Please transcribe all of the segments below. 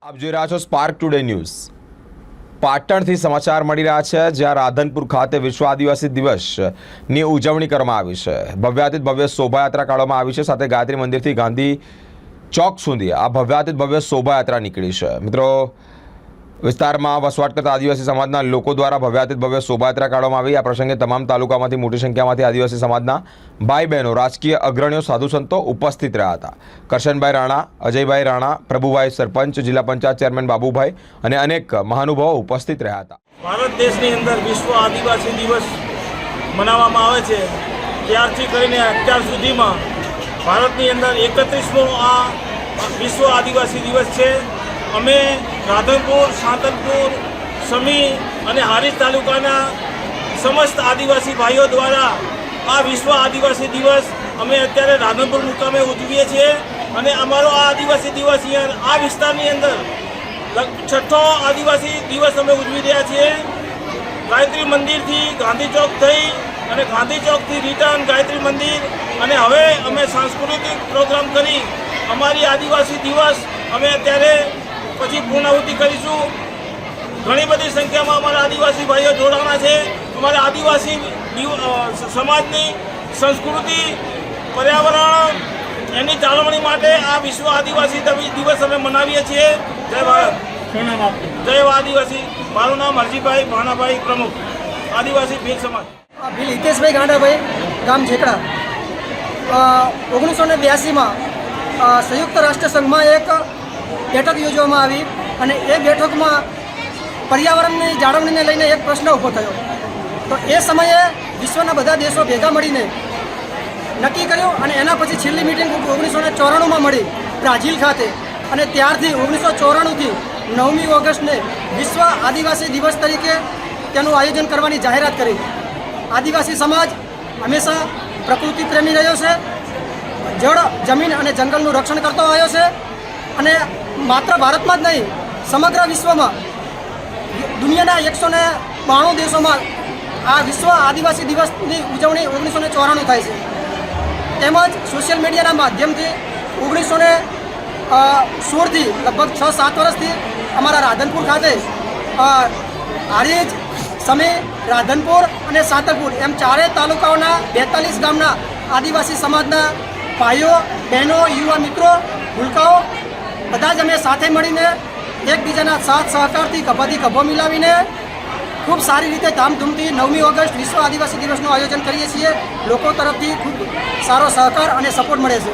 આપ જોઈ રહ્યા છો સ્પાર્ક ટુડે ન્યૂઝ। પાટણથી સમાચાર મળી રહ્યા છે, જ્યાં રાધનપુર ખાતે વિશ્વ આદિવાસી દિવસની ઉજવણી કરવામાં આવી છે। ભવ્યાતિત ભવ્ય શોભાયાત્રા કાઢવામાં આવી છે, સાથે ગાયત્રી મંદિરથી ગાંધી ચોક સુધી આ ભવ્યાતિત ભવ્ય શોભાયાત્રા નીકળી છે। મિત્રો, વિસ્તારમાં વસવાટ કરતા આદિવાસી સમાજના લોકો દ્વારા ભવ્યાતિત ભવ્ય શોભાયાત્રા કાઢવામાં આવી। આ પ્રસંગે તમામ તાલુકામાંથી મોટી સંખ્યામાંથી આદિવાસી સમાજના ભાઈ બહેનો, રાજકીય અગ્રણીઓ, સાધુ સંતો ઉપસ્થિત રહ્યા હતા। કરશનભાઈ રાણા, અજયભાઈ રાણા, પ્રભુભાઈ સરપંચ, જિલ્લા પંચાયત ચેરમેન બાબુભાઈ અને અનેક મહાનુભાવો ઉપસ્થિત રહ્યા હતા। ભારત દેશની અંદર વિશ્વ આદિવાસી દિવસ મનાવવામાં આવે છે, ત્યારથી કરીને અત્યાર સુધીમાં ભારતની અંદર 31મો આ વિશ્વ આદિવાસી દિવસ છે। અમે રાધનપુર, સાંતલપુર, સમી અને હારીજ તાલુકાના સમસ્ત આદિવાસી ભાઈઓ દ્વારા આ વિશ્વ આદિવાસી દિવસ અમે અત્યારે રાધનપુર મુકામે ઉજવીએ છીએ અને અમારો આ આદિવાસી દિવસ આ વિસ્તારની અંદર 6થો આદિવાસી દિવસ અમે ઉજવી રહ્યા છીએ। ગાયત્રી મંદિરથી ગાંધી ચોક થઈ અને ગાંધી ચોકથી રિટર્ન ગાયત્રી મંદિર અને હવે અમે સાંસ્કૃતિક પ્રોગ્રામ કરી અમારી આદિવાસી દિવસ અમે અત્યારે પછી પૂર્ણાહુતિ કરીશું। ઘણી બધી સંખ્યામાં અમારા આદિવાસી ભાઈઓ જોડાણા છે। અમારા આદિવાસી સમાજની સંસ્કૃતિ, પર્યાવરણ એની જાળવણી માટે આ વિશ્વ આદિવાસી દિવસ અમે મનાવીએ છીએ। જય ભારત, જય આદિવાસી। મારું નામ હરજીભાઈ ભાણાભાઈ, પ્રમુખ આદિવાસી ભીલ સમાજ। ભીલ હિતેશભાઈ ગાંડાભાઈ, ગામ ઝેકડા। 1982માં સંયુક્ત રાષ્ટ્ર સંઘમાં એક બેઠક યોજવામાં આવી અને એ બેઠકમાં પર્યાવરણની જાળવણીને લઈને એક પ્રશ્ન ઊભો થયો। તો એ સમયે વિશ્વના બધા દેશો ભેગા મળીને નક્કી કર્યું અને એના પછી છેલ્લી મિટિંગ 1994માં મળી બ્રાઝિલ ખાતે અને ત્યારથી 1994થી 9મી ઓગસ્ટને વિશ્વ આદિવાસી દિવસ તરીકે તેનું આયોજન કરવાની જાહેરાત કરી। આદિવાસી સમાજ હંમેશા પ્રકૃતિ પ્રેમી રહ્યો છે, જળ, જમીન અને જંગલનું રક્ષણ કરતો આવ્યો છે અને માત્ર ભારતમાં જ નહીં, સમગ્ર વિશ્વમાં દુનિયાના 192 દેશોમાં આ વિશ્વ આદિવાસી દિવસની ઉજવણી 1994 થાય છે। તેમજ સોશિયલ મીડિયાના માધ્યમથી 1916થી લગભગ 6-7 વર્ષથી અમારા રાધનપુર ખાતે હારીજ, સમી, રાધનપુર અને સાંતલપુર એમ 4 તાલુકાઓના 42 ગામના આદિવાસી સમાજના ભાઈઓ, બહેનો, યુવા મિત્રો, ભૂલકાઓ બધા જ અમે સાથે મળીને એકબીજાના સાથ સહકારથી ખભાથી ખભો મિલાવીને ખૂબ સારી રીતે ધામધૂમથી 9મી ઓગસ્ટ વિશ્વ આદિવાસી દિવસનું આયોજન કરીએ છીએ। લોકો તરફથી ખૂબ સારો સહકાર અને સપોર્ટ મળે છે।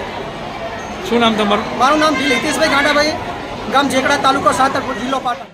શું નામ તમારું? મારું નામ ભીલ હિતેશભાઈ ગાંડાભાઈ, ગામ ઝેકડા, તાલુકો સાંતલપુર, જિલ્લો પાટણ।